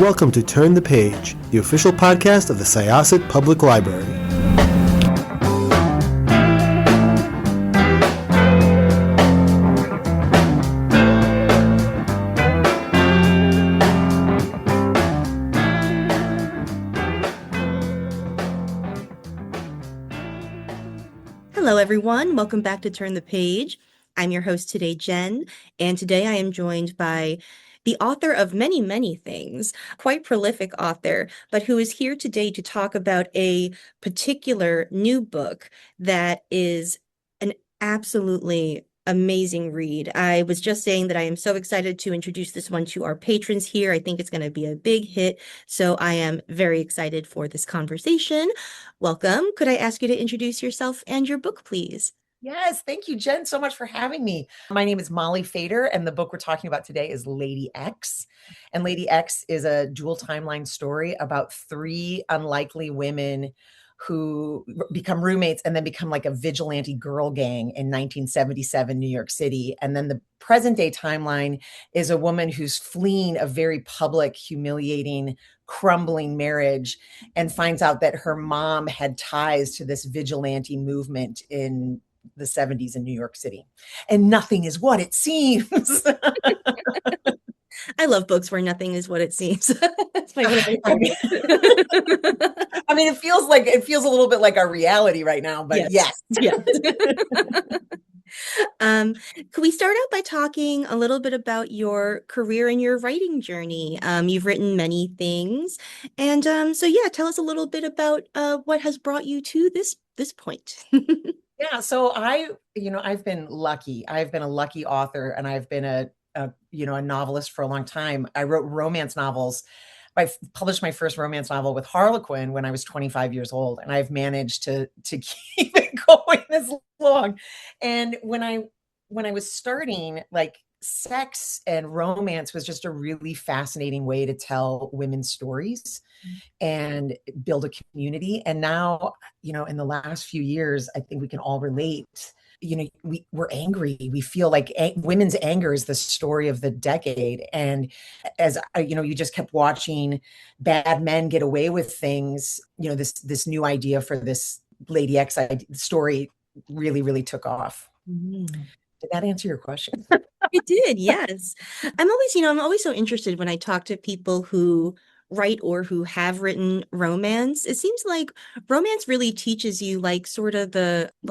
welcome to Turn the Page, the official podcast of the Syosset Public Library. Hello, everyone. Welcome back to Turn the Page. I'm your host today, Jen, and today I am joined by the author of many, many things, quite prolific author, but who is here today to talk about a particular new book that is an absolutely amazing read. I was just saying that I am so excited to introduce this one to our patrons here. I think it's going to be a big hit, so I am very excited for this conversation. Welcome. Could I ask you to introduce yourself and your book, please? Yes, thank you, Jen, so much for having me. My name is Molly Fader, and the book we're talking about today is Lady X. And Lady X is a dual timeline story about three unlikely women who become roommates and then become like a vigilante girl gang in 1977 New York City. And then the present day timeline is a woman who's fleeing a very public, humiliating, crumbling marriage and finds out that her mom had ties to this vigilante movement in the 70s in New York City. And nothing is what it seems. I love books where nothing is what it seems. That's my I mean, it feels a little bit like our reality right now, but yes. Could we start out by talking a little bit about your career and your writing journey? You've written many things, and tell us a little bit about what has brought you to this point. Yeah, so I've been lucky. I've been a lucky author, and I've been a novelist for a long time. I wrote romance novels. I published my first romance novel with Harlequin when I was 25 years old, and I've managed to keep it going this long. And when I was starting, like, sex and romance was just a really fascinating way to tell women's stories and build a community. And now, in the last few years, I think we can all relate. We're angry. We feel like women's anger is the story of the decade. And as you just kept watching bad men get away with things, this new idea for this Lady X story really, really took off. Did that answer your question? It did, yes. I'm always so interested when I talk to people who write or who have written romance. It seems like romance really teaches you, like, sort of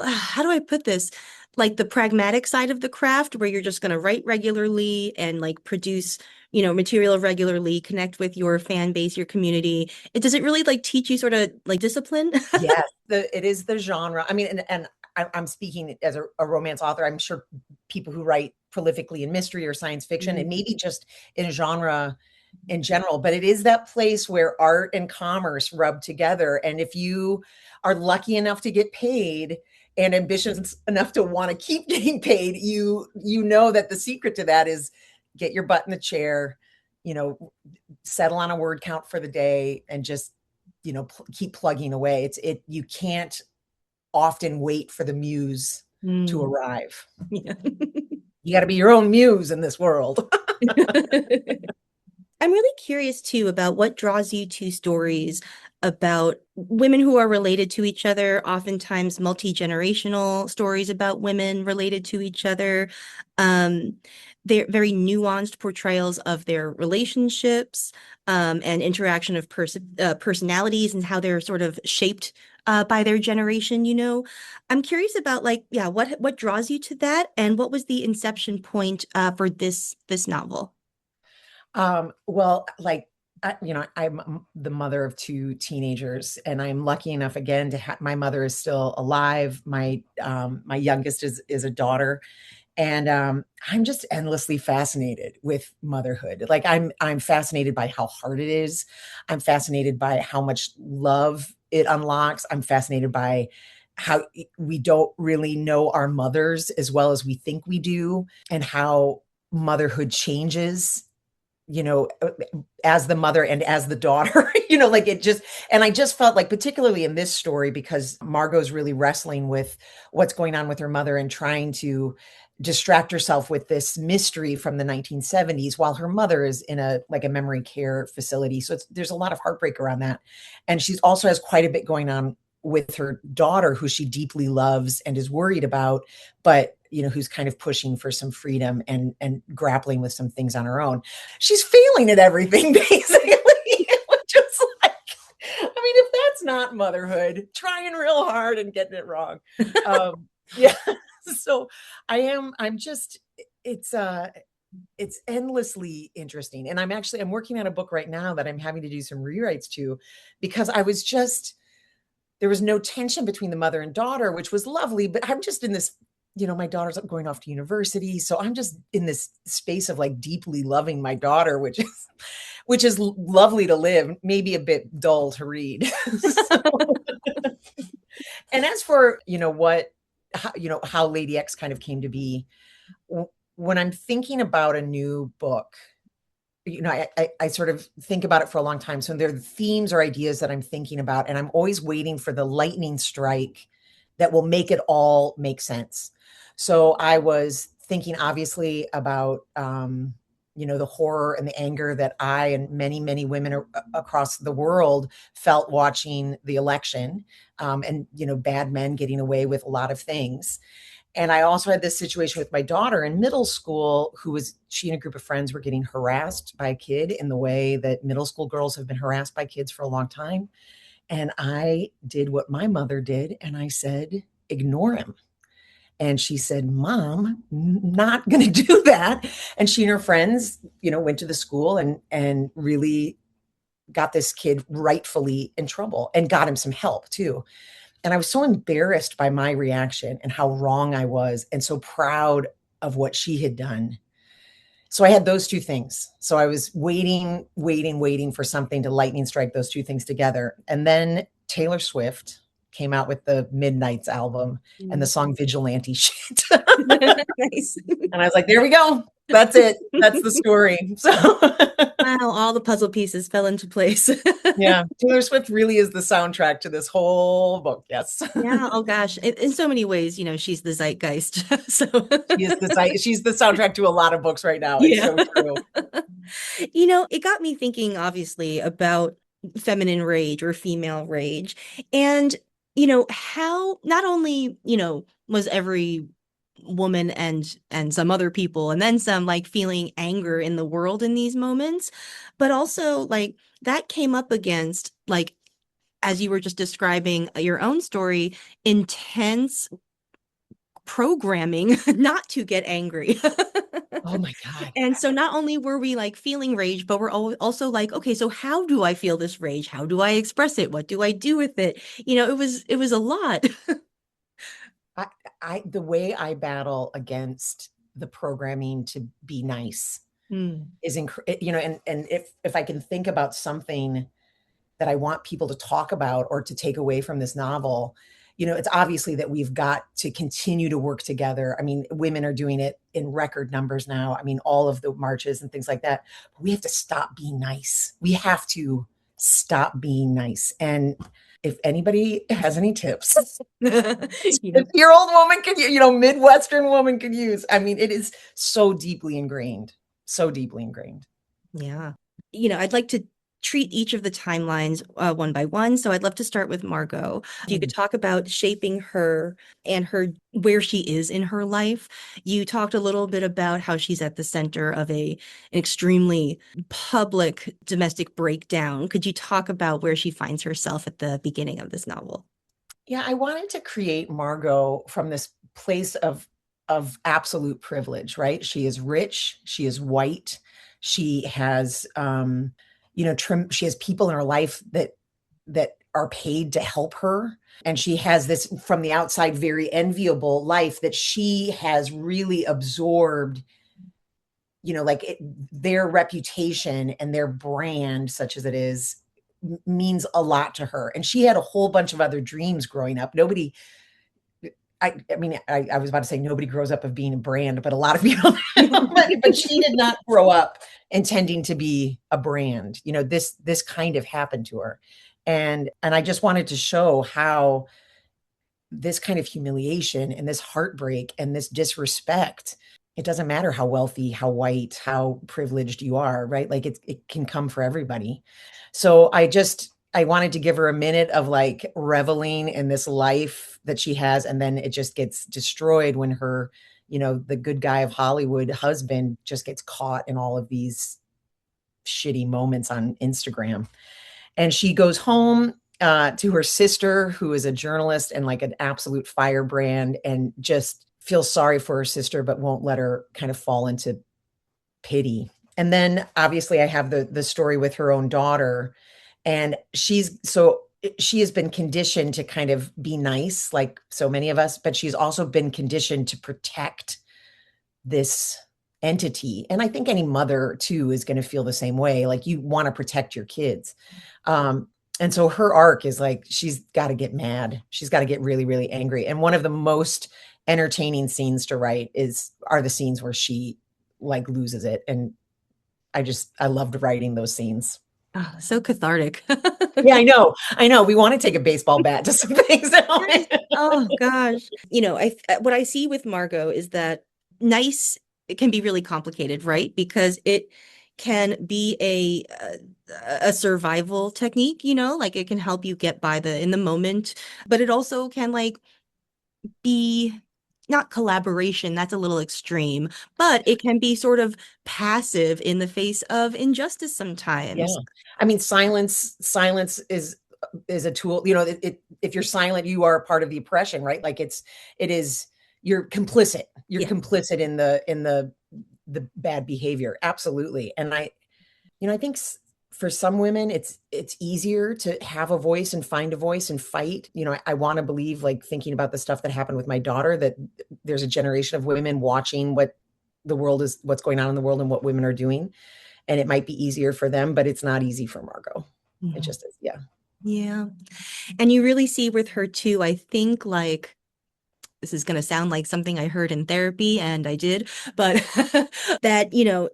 how do I put this? Like the pragmatic side of the craft, where you're just going to write regularly and like produce, material regularly, connect with your fan base, your community. Does it really like teach you sort of like discipline? Yes, it is the genre. I mean, and I'm speaking as a romance author. I'm sure people who write prolifically in mystery or science fiction, and maybe just in genre in general, but it is that place where art and commerce rub together. And if you are lucky enough to get paid and ambitious enough to want to keep getting paid, you know that the secret to that is get your butt in the chair, settle on a word count for the day, and just, keep plugging away. You can't often wait for the muse to arrive. Yeah. You got to be your own muse in this world. I'm really curious too about what draws you to stories about women who are related to each other, oftentimes multi-generational stories about women related to each other. They're very nuanced portrayals of their relationships, and interaction of personalities and how they're sort of shaped by their generation. I'm curious about what draws you to that, and what was the inception point for this novel? Well, I'm the mother of two teenagers, and I'm lucky enough again to have my mother is still alive. My youngest is a daughter, and I'm just endlessly fascinated with motherhood. Like I'm fascinated by how hard it is. I'm fascinated by how much love it unlocks. I'm fascinated by how we don't really know our mothers as well as we think we do, and how motherhood changes as the mother and as the daughter, and I just felt like, particularly in this story, because Margot's really wrestling with what's going on with her mother and trying to distract herself with this mystery from the 1970s while her mother is in a memory care facility. So there's a lot of heartbreak around that. And she also has quite a bit going on with her daughter, who she deeply loves and is worried about, but who's kind of pushing for some freedom and grappling with some things on her own. She's failing at everything, basically. Which is like, if that's not motherhood, trying real hard and getting it wrong. Yeah. So I'm just, it's endlessly interesting. And I'm working on a book right now that I'm having to do some rewrites to, because there was no tension between the mother and daughter, which was lovely, but I'm just in this, my daughter's going off to university. So I'm just in this space of like deeply loving my daughter, which is lovely to live, maybe a bit dull to read. And as for, how Lady X kind of came to be, when I'm thinking about a new book, I sort of think about it for a long time. So there are themes or ideas that I'm thinking about, and I'm always waiting for the lightning strike that will make it all make sense. So I was thinking obviously about, the horror and the anger that I and many, many women across the world felt watching the election, and, bad men getting away with a lot of things. And I also had this situation with my daughter in middle school, she and a group of friends were getting harassed by a kid in the way that middle school girls have been harassed by kids for a long time. And I did what my mother did. And I said, ignore him. And she said, Mom, not going to do that. And she and her friends, went to the school and really got this kid rightfully in trouble and got him some help too. And I was so embarrassed by my reaction and how wrong I was, and so proud of what she had done. So I had those two things. So I was waiting for something to lightning strike those two things together. And then Taylor Swift came out with the Midnights album and the song Vigilante shit. Nice. And I was like, there we go. That's it. That's the story. So wow, all the puzzle pieces fell into place. Yeah, Taylor Swift really is the soundtrack to this whole book. Yes. Yeah. Oh gosh. In so many ways, she's the zeitgeist. So she's the soundtrack to a lot of books right now. It's so true. It got me thinking, obviously, about feminine rage or female rage, and how not only was every woman and some other people and then some like feeling anger in the world in these moments, but also like that came up against, like, as you were just describing your own story, intense programming not to get angry. Oh my God. And so not only were we like feeling rage, but we're also like, okay, so how do I feel this rage? How do I express it? What do I do with it? It was a lot. The way I battle against the programming to be nice is and if I can think about something that I want people to talk about or to take away from this novel, it's obviously that we've got to continue to work together. I mean, women are doing it in record numbers now. I mean, all of the marches and things like that. But we have to stop being nice. We have to stop being nice. And if anybody has any tips, 50-year-old woman could, Midwestern woman could use. I mean, it is so deeply ingrained. So deeply ingrained. Yeah. I'd like to treat each of the timelines one by one. So I'd love to start with Margot. If you could talk about shaping her and where she is in her life. You talked a little bit about how she's at the center of an extremely public domestic breakdown. Could you talk about where she finds herself at the beginning of this novel? Yeah, I wanted to create Margot from this place of absolute privilege, right? She is rich, she is white, she has she has people in her life that are paid to help her, and she has this from the outside very enviable life that she has really absorbed, their reputation and their brand, such as it is, means a lot to her. And she had a whole bunch of other dreams growing up. I was about to say nobody grows up of being a brand, but a lot of people, but she did not grow up intending to be a brand. This kind of happened to her. And I just wanted to show how this kind of humiliation and this heartbreak and this disrespect, it doesn't matter how wealthy, how white, how privileged you are, right? Like it can come for everybody. So I wanted to give her a minute of like reveling in this life that she has, and then it just gets destroyed when her, the good guy of Hollywood husband just gets caught in all of these shitty moments on Instagram. And she goes home to her sister, who is a journalist and like an absolute firebrand, and just feels sorry for her sister, but won't let her kind of fall into pity. And then obviously I have the story with her own daughter, and she has been conditioned to kind of be nice, like so many of us, but she's also been conditioned to protect this entity. And I think any mother too is going to feel the same way. Like you want to protect your kids. And so her arc is like, she's got to get mad. She's got to get really, really angry. And one of the most entertaining scenes to write are the scenes where she like loses it. And I loved writing those scenes. Oh, so cathartic. Yeah, I know. We want to take a baseball bat to some things. Oh gosh. What I see with Margot is that nice, it can be really complicated, right? Because it can be a survival technique, like it can help you get by in the moment, but it also can like be not collaboration, that's a little extreme, but it can be sort of passive in the face of injustice Yeah. sometimes. I mean, silence is a tool. If you're silent, you are a part of the oppression, right? Like it is, you're complicit. You're Yeah. complicit in the bad behavior. Absolutely. And I think for some women, it's easier to have a voice and find a voice and fight. I want to believe, like thinking about the stuff that happened with my daughter, that there's a generation of women watching what's going on in the world and what women are doing. And it might be easier for them, but it's not easy for Margot. It just is. Yeah. Yeah. And you really see with her too, I think like this is going to sound like something I heard in therapy, and I did, but that,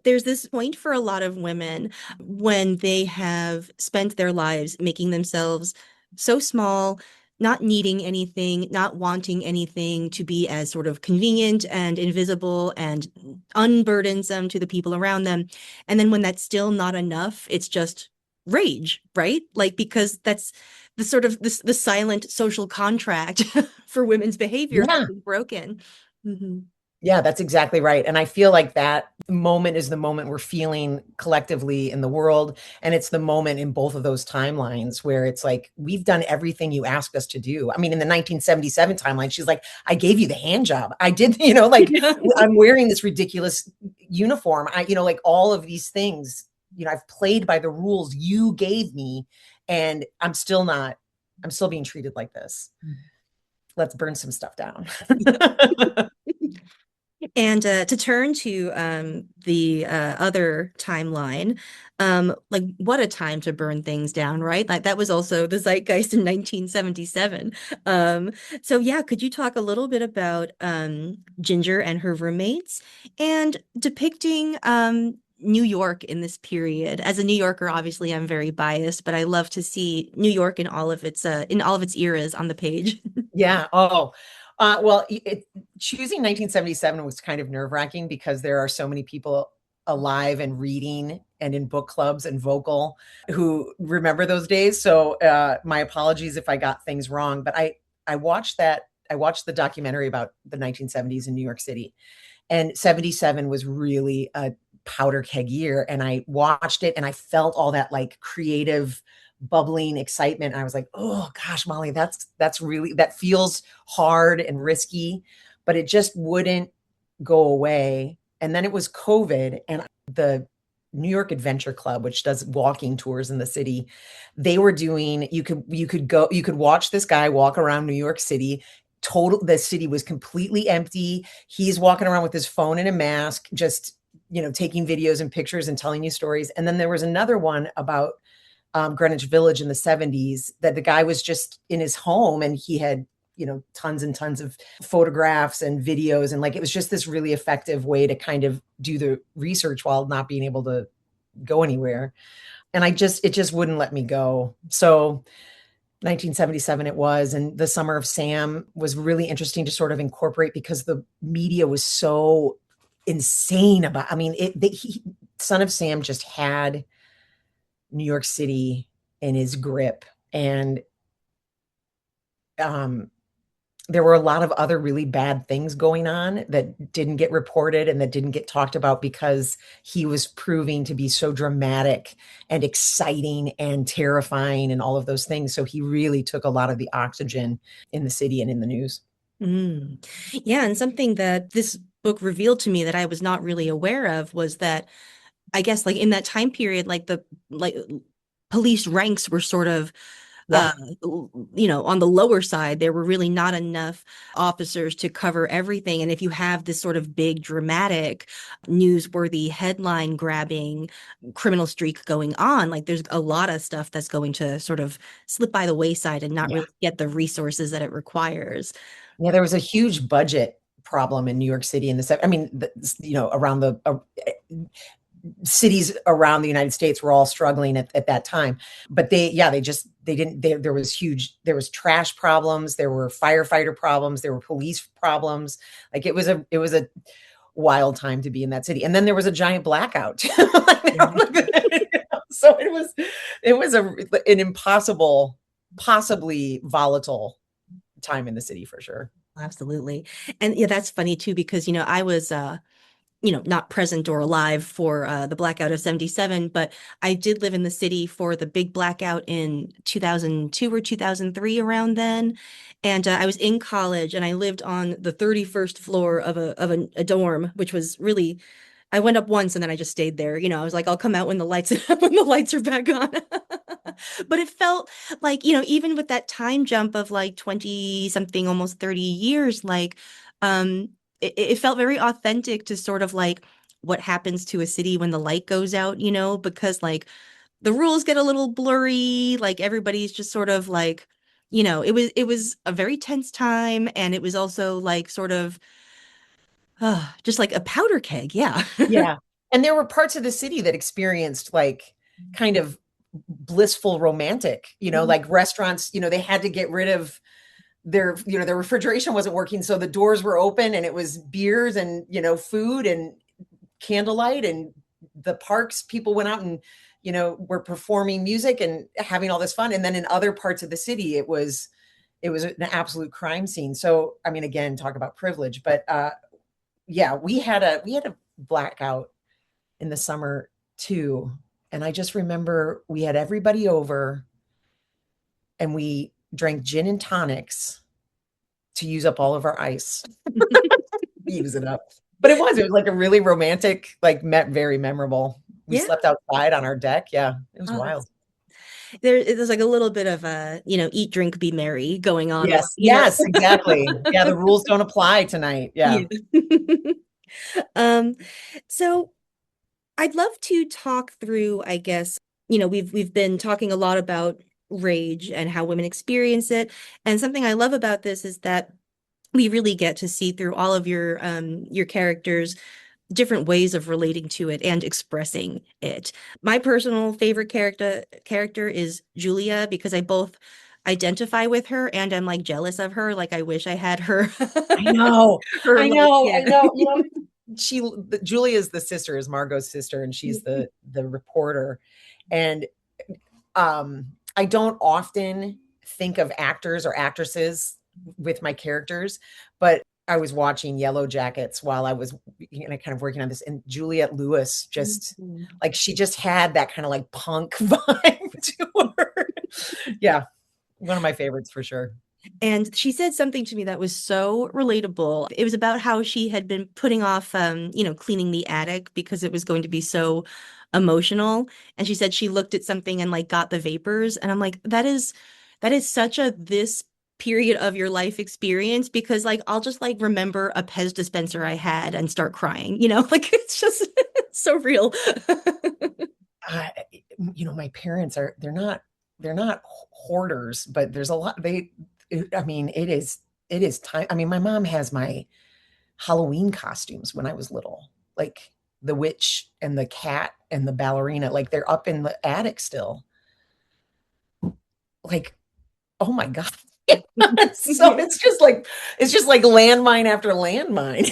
there's this point for a lot of women when they have spent their lives making themselves so small, not needing anything, not wanting anything, to be as sort of convenient and invisible and unburdensome to the people around them. And then when that's still not enough, it's just rage, right? Like, because that's the sort of the silent social contract for women's behavior has Yeah. been broken. Yeah, that's exactly right. And I feel like that moment is the moment we're feeling collectively in the world. And it's the moment in both of those timelines where it's like, we've done everything you asked us to do. I mean, in the 1977 timeline, she's like, I gave you the hand job. I did, like Yeah. I'm wearing this ridiculous uniform. Like all of these things, I've played by the rules you gave me, and I'm still being treated like this. Let's burn some stuff down. And to turn to the other timeline, like what a time to burn things down, right? Like that was also the zeitgeist in 1977. So yeah, could you talk a little bit about Ginger and her roommates and depicting New York in this period? As a New Yorker, obviously I'm very biased, but I love to see New York in all of its eras on the page. Yeah. Oh, well, choosing 1977 was kind of nerve-wracking because there are so many people alive and reading and in book clubs and vocal who remember those days. So my apologies if I got things wrong, but I watched the documentary about the 1970s in New York City, and 77 was really a powder keg year. And I watched it and I felt all that like creative bubbling excitement. I was like, oh gosh, Molly, that feels hard and risky, but it just wouldn't go away. And then it was COVID, and the New York Adventure Club, which does walking tours in the city, they were doing, you could watch this guy walk around New York City. The city was completely empty. He's walking around with his phone and a mask, just, taking videos and pictures and telling you stories. And then there was another one about Greenwich Village in the 70s, that the guy was just in his home and he had, tons and tons of photographs and videos. And like, it was just this really effective way to kind of do the research while not being able to go anywhere. And it just wouldn't let me go. So 1977 it was, and the Summer of Sam was really interesting to sort of incorporate because the media was so insane about. I mean, Son of Sam just had New York City in his grip, and um, there were a lot of other really bad things going on that didn't get reported and that didn't get talked about because he was proving to be so dramatic and exciting and terrifying and all of those things. So he really took a lot of the oxygen in the city and in the news. Mm. Yeah, and something that this book revealed to me that I was not really aware of was that I guess like in that time period, like the like police ranks were sort of uh Yeah. on the lower side. There were really not enough officers to cover everything. And if you have this sort of big dramatic newsworthy headline grabbing criminal streak going on, like there's a lot of stuff that's going to sort of slip by the wayside and not Yeah. really get the resources that it requires. Yeah. There was a huge budget problem in New York City in I mean, around the cities around the United States were all struggling at that time. But they didn't, there was trash problems, there were firefighter problems, there were police problems. Like it was a wild time to be in that city. And then there was a giant blackout. So it was an impossible, possibly volatile time in the city for sure. Absolutely. And yeah, that's funny too, because, I was, not present or alive for the blackout of 77, but I did live in the city for the big blackout in 2002 or 2003 around then. And I was in college and I lived on the 31st floor of a dorm, which was really, I went up once and then I just stayed there. I was like, I'll come out when the lights when the lights are back on. But it felt like, even with that time jump of like 20 something, almost 30 years, like um it felt very authentic to sort of like what happens to a city when the light goes out, because like the rules get a little blurry, like everybody's just sort of like, it was a very tense time and it was also like sort of just like a powder keg. Yeah. Yeah. And there were parts of the city that experienced like kind of blissful romantic, like restaurants, they had to get rid of their refrigeration wasn't working. So the doors were open and it was beers and, food and candlelight, and the parks, people went out and, were performing music and having all this fun. And then in other parts of the city, it was an absolute crime scene. So, I mean, again, talk about privilege, but, yeah, we had a blackout in the summer too. And I just remember we had everybody over and we drank gin and tonics to use up all of our ice. Use it up. But it was like a really romantic, like very memorable. We Yeah. slept outside on our deck. Yeah, it was Oh, wild. there's like a little bit of a, eat, drink, be merry going on there, Yes, yes, exactly. Yeah, the rules don't apply tonight. Yeah. Yeah. Um, so I'd love to talk through, I guess, we've been talking a lot about rage and how women experience it. And something I love about this is that we really get to see through all of your characters different ways of relating to it and expressing it. My personal favorite character is Julia because I both identify with her and I'm like jealous of her. Like I wish I had her I know. her I like know. I yeah. know. Julia's the sister, is Margot's sister, and she's the reporter. And I don't often think of actors or actresses with my characters, but I was watching Yellow Jackets while I was kind of working on this, and Juliette Lewis just Mhm. like she just had that kind of like punk vibe to her. Yeah, one of my favorites for sure. And she said something to me that was so relatable. It was about how she had been putting off, cleaning the attic because it was going to be so emotional. And she said she looked at something and like got the vapors. And I'm like, that is such a this period of your life experience because like I'll just like remember a Pez dispenser I had and start crying, like it's just it's so real. uh, my parents they're not hoarders, but there's a lot I mean, it is time. I mean, my mom has my Halloween costumes when I was little, like the witch and the cat and the ballerina, like they're up in the attic still. Like oh my God. So it's just like landmine after landmine.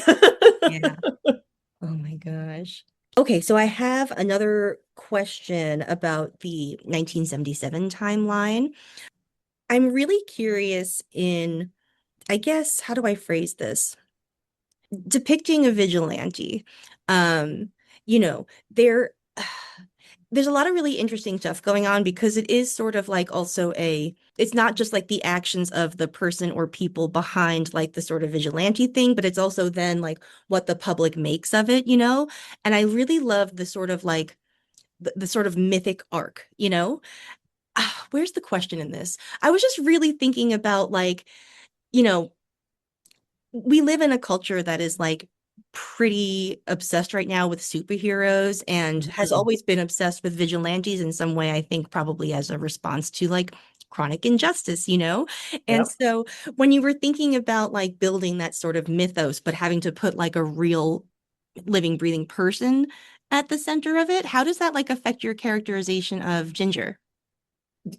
Yeah. Oh my gosh. Okay, so I have another question about the 1977 timeline. I'm really curious in, I guess, how do I phrase this? Depicting a vigilante. Um, you know, there there's a lot of really interesting stuff going on because it is sort of like also it's not just like the actions of the person or people behind like the sort of vigilante thing, but it's also then like what the public makes of it, you know? And I really love the sort of like the sort of mythic arc, you know? Where's the question in this? I was just really thinking about like, you know, we live in a culture that is like pretty obsessed right now with superheroes and has Mhm. always been obsessed with vigilantes in some way, I think probably as a response to like chronic injustice, you know? And Yep. so when you were thinking about like building that sort of mythos, but having to put like a real living, breathing person at the center of it, how does that like affect your characterization of Ginger?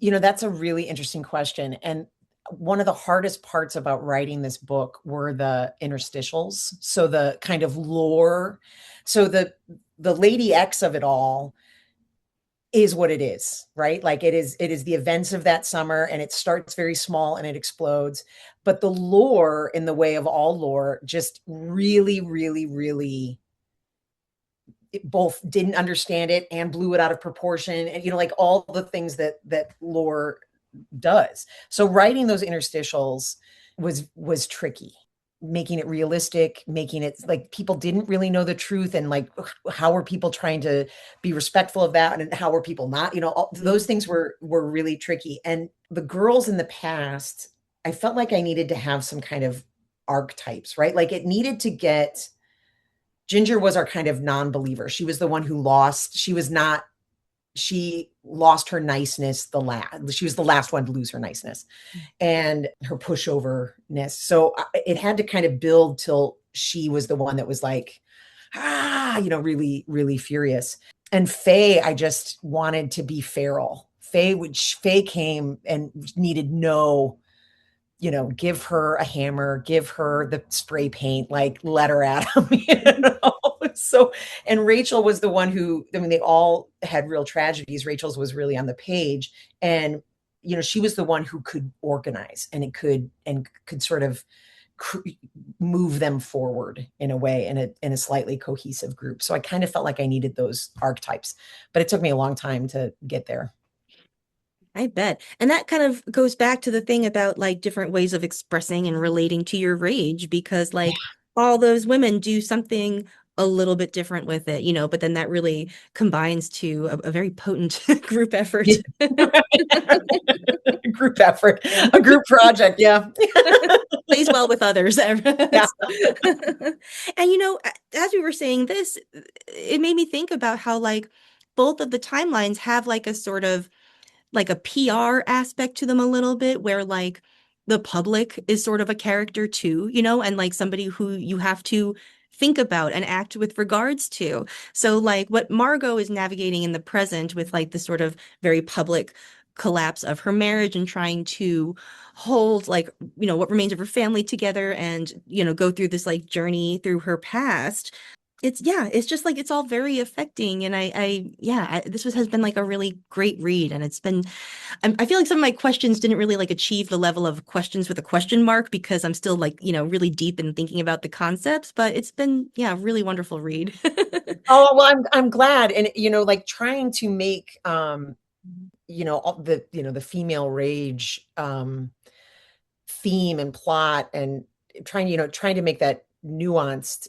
That's a really interesting question. And one of the hardest parts about writing this book were the interstitials. So the kind of lore. So the Lady X of it all is what it is, right? Like it is the events of that summer, and it starts very small and it explodes. But the lore, in the way of all lore, just really, really, really both didn't understand it and blew it out of proportion, and like all the things that lore does. So writing those interstitials was tricky, making it realistic, making it like people didn't really know the truth, and like how were people trying to be respectful of that, and how were people not, all, those things were really tricky. And the girls in the past, I felt like I needed to have some kind of archetypes, right? Like it needed to get Ginger was our kind of non-believer. She was the one who lost. She lost her niceness she was the last one to lose her niceness and her pushoverness. So it had to kind of build till she was the one that was like, really, really furious. And Faye, I just wanted to be feral. Faye came and needed no, give her a hammer, give her the spray paint, like let her at him, So, and Rachel was the one who, I mean, they all had real tragedies. Rachel's was really on the page. And, she was the one who could organize, and could sort of move them forward in a way, in a slightly cohesive group. So I kind of felt like I needed those archetypes, but it took me a long time to get there. I bet. And that kind of goes back to the thing about like different ways of expressing and relating to your rage, because like all those women do something a little bit different with it, you know, but then that really combines to a very potent group effort. Group effort, Yeah. a group project. Yeah. Plays well with others. Yeah. And as we were saying this, it made me think about how like both of the timelines have like a sort of like a PR aspect to them a little bit, where like the public is sort of a character too, you know, and like somebody who you have to think about and act with regards to. So like what Margot is navigating in the present with like the sort of very public collapse of her marriage and trying to hold like what remains of her family together and go through this like journey through her past. It's just like it's all very affecting, and this has been like a really great read, and I feel like some of my questions didn't really like achieve the level of questions with a question mark because I'm still like really deep in thinking about the concepts, but it's been a really wonderful read. Oh, well, I'm glad. And, like trying to make, all the female rage, theme and plot, and trying to make that nuanced,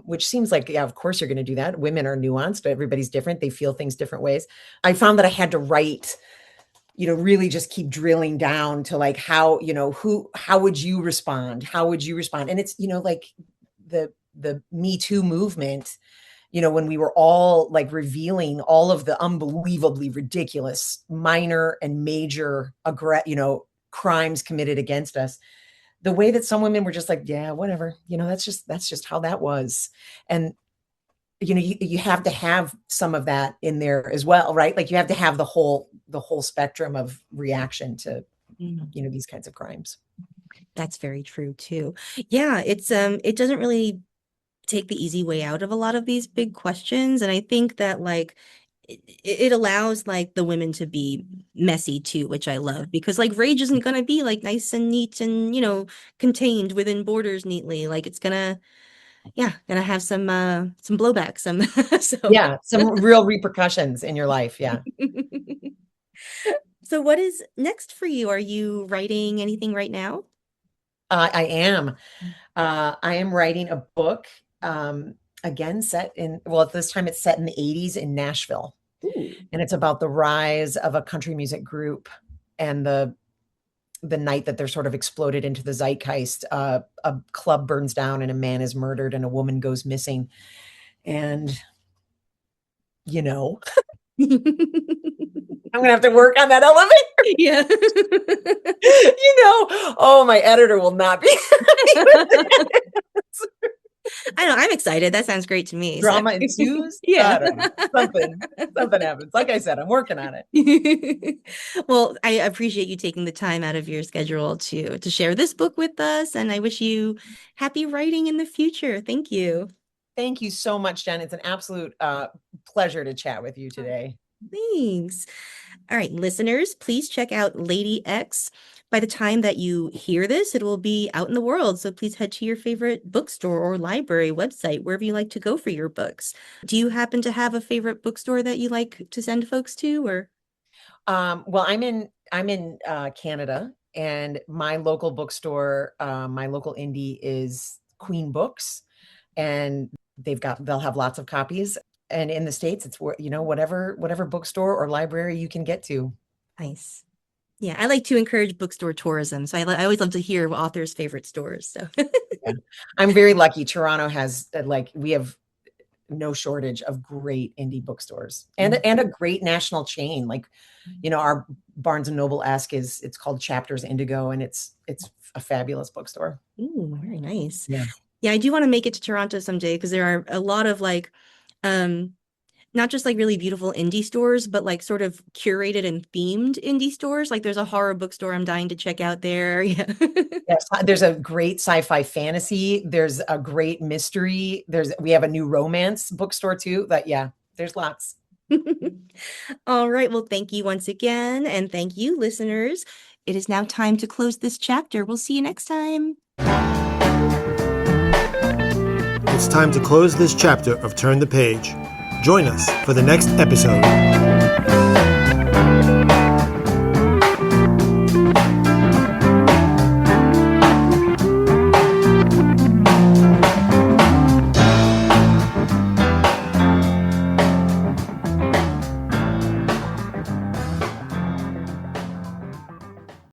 which seems like, yeah, of course you're going to do that. Women are nuanced, but everybody's different. They feel things different ways. I found that I had to write, really just keep drilling down to like how would you respond? How would you respond? And it's, like the Me Too movement, when we were all like revealing all of the unbelievably ridiculous minor and major crimes committed against us, the way that some women were just like, yeah, whatever, that's just how that was. And you have to have some of that in there as well, right? Like you have to have the whole spectrum of reaction to these kinds of crimes. That's very true too. Yeah, it doesn't really take the easy way out of a lot of these big questions, and I think that like it allows like the women to be messy too, which I love, because like rage isn't gonna be like nice and neat and contained within borders neatly. Like it's gonna have some blowback, some Yeah, some real repercussions in your life. Yeah. So what is next for you? Are you writing anything right now? I am. I am writing a book, again, this time it's set in the 80s in Nashville. Ooh. And it's about the rise of a country music group and the night that they're sort of exploded into the zeitgeist. A club burns down and a man is murdered and a woman goes missing. And, I'm going to have to work on that elevator. Yeah. Oh, my editor will not be. I know. I'm excited. That sounds great to me. Drama ensues. Yeah. I don't know. Something happens. Like I said, I'm working on it. Well, I appreciate you taking the time out of your schedule to share this book with us, and I wish you happy writing in the future. Thank you. Thank you so much, Jen. It's an absolute pleasure to chat with you today. Thanks. All right, listeners, please check out Lady X. By the time that you hear this, it will be out in the world. So please head to your favorite bookstore or library website, wherever you like to go for your books. Do you happen to have a favorite bookstore that you like to send folks to, or? Well, I'm in Canada, and my local bookstore, my local indie is Queen Books, and they'll have lots of copies. And in the States, it's whatever bookstore or library you can get to. Nice. Yeah, I like to encourage bookstore tourism. So I always love to hear authors' favorite stores. So Yeah. I'm very lucky. Toronto has we have no shortage of great indie bookstores and a great national chain. Like, our Barnes and Noble-esque it's called Chapters Indigo, and it's a fabulous bookstore. Ooh, very nice. Yeah. Yeah, I do want to make it to Toronto someday, because there are a lot of not just like really beautiful indie stores, but like sort of curated and themed indie stores. Like there's a horror bookstore I'm dying to check out there. Yeah. Yes, there's a great sci-fi fantasy. There's a great mystery. We have a new romance bookstore too. But yeah, there's lots. All right. Well, thank you once again. And thank you, listeners. It is now time to close this chapter. We'll see you next time. It's time to close this chapter of Turn the Page. Join us for the next episode.